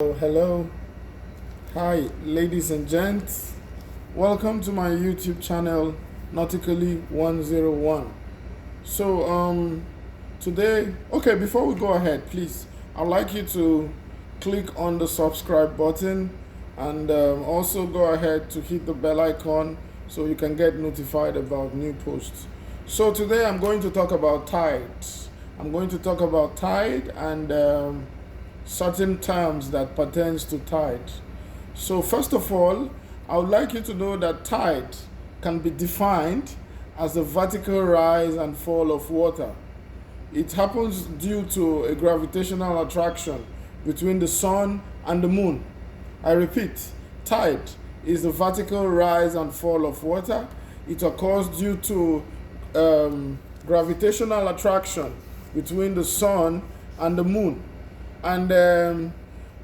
Hello, hi, ladies and gents. Welcome to my YouTube channel, Nautically 101. Today, okay, before we go ahead, please, I'd like you to click on the subscribe button and also go ahead to hit the bell icon so you can get notified about new posts. So today I'm going to talk about tides. I'm going to talk about tide and certain terms that pertains to tide. So first of all, I would like you to know that tide can be defined as the vertical rise and fall of water. It happens due to a gravitational attraction between the sun and the moon. I repeat, tide is the vertical rise and fall of water. It occurs due to gravitational attraction between the sun and the moon. And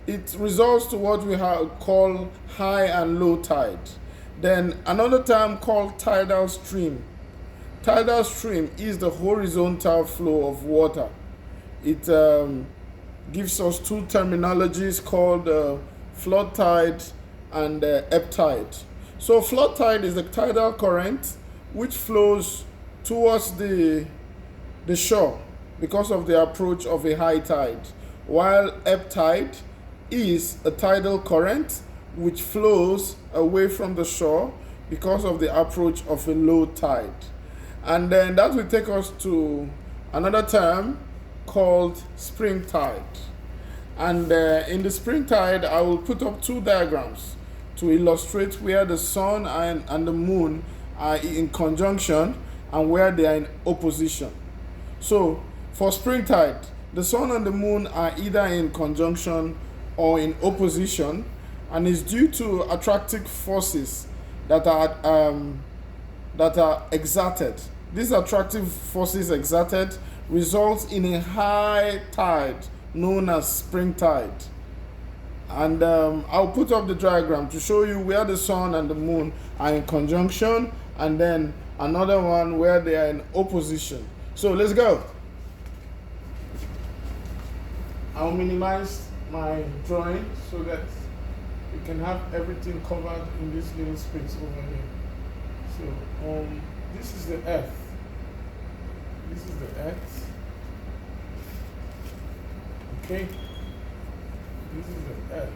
it results to what we call high and low tide. Then another term called tidal stream. Tidal stream is the horizontal flow of water. It gives us two terminologies called flood tide and ebb tide. So flood tide is the tidal current which flows towards the shore because of the approach of a high tide, while ebb tide is a tidal current which flows away from the shore because of the approach of a low tide. And then that will take us to another term called spring tide. And in the spring tide, I will put up two diagrams to illustrate where the sun and the moon are in conjunction and where they are in opposition. So for spring tide, the sun and the moon are either in conjunction or in opposition, and is due to attractive forces that are exerted. These attractive forces exerted results in a high tide known as spring tide. And I'll put up the diagram to show you where the sun and the moon are in conjunction, and then another one where they are in opposition. So let's go. I'll minimize my drawing so that we can have everything covered in this little space over here. So this is the earth. This is the earth. Okay. This is the earth.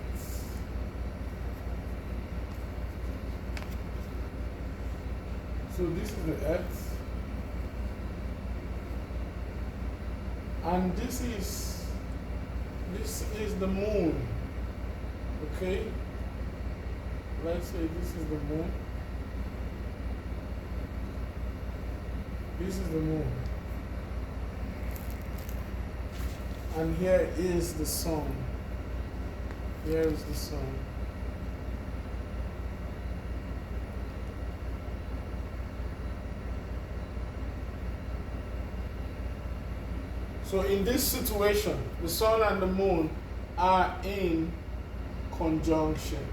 So this is the earth. And this is the moon. Okay? Let's say this is the moon. This is the moon. And here is the sun. Here is the sun. So in this situation, the sun and the moon are in conjunction.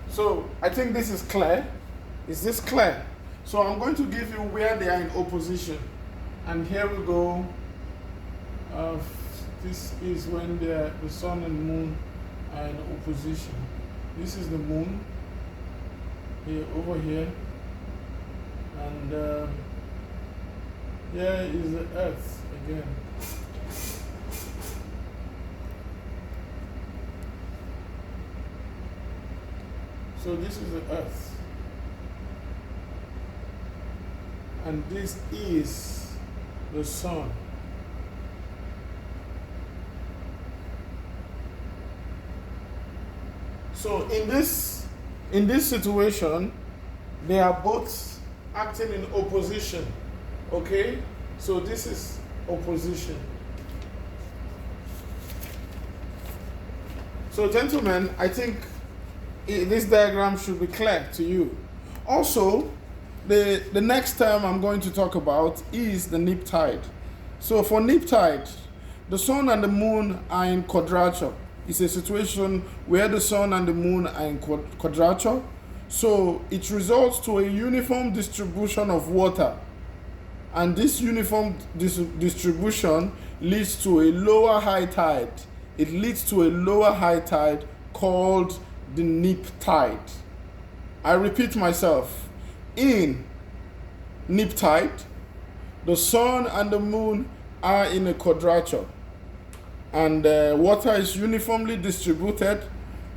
So I think this is clear. Is this clear? So I'm going to give you where they are in opposition. And here we go. This is when the sun and moon are in opposition. This is the moon here, over here. And here is the earth again. So this is the earth. And this is the sun. So in this situation, they are both acting in opposition. Okay? So this is opposition. So gentlemen, I think this diagram should be clear to you. Also, the next term I'm going to talk about is the Neap Tide. So for Neap Tide, the sun and the moon are in quadrature. It's a situation where the sun and the moon are in quadrature. So it results to a uniform distribution of water. And this uniform distribution leads to a lower high tide. It leads to a lower high tide called the Neap Tide. I repeat myself. In Neap Tide, the sun and the moon are in a quadrature, and water is uniformly distributed,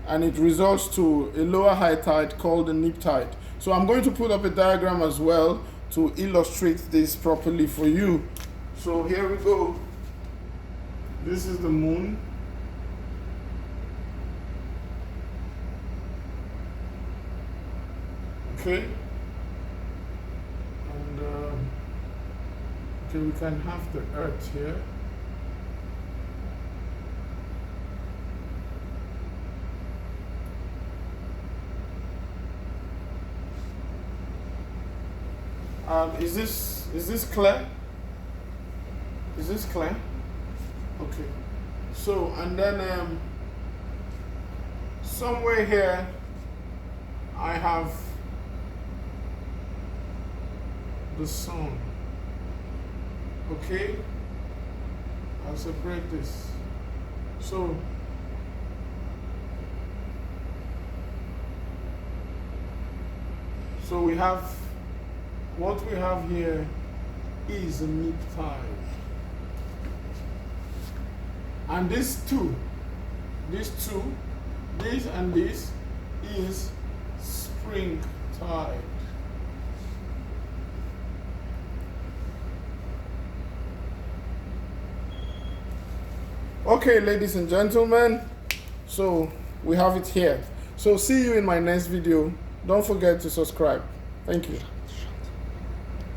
and it results to a lower high tide called the Neap Tide. So I'm going to put up a diagram as well to illustrate this properly for you. So here we go. This is the moon. Okay. And okay, we can have the earth here. Is this clear? Is this clear? Okay. So, and then somewhere here I have the sun. Okay? I'll separate this. So we have, what we have here is a Neap Tide. And this and this is spring tide. Okay, ladies and gentlemen, so we have it here. So see you in my next video. Don't forget to subscribe. Thank you.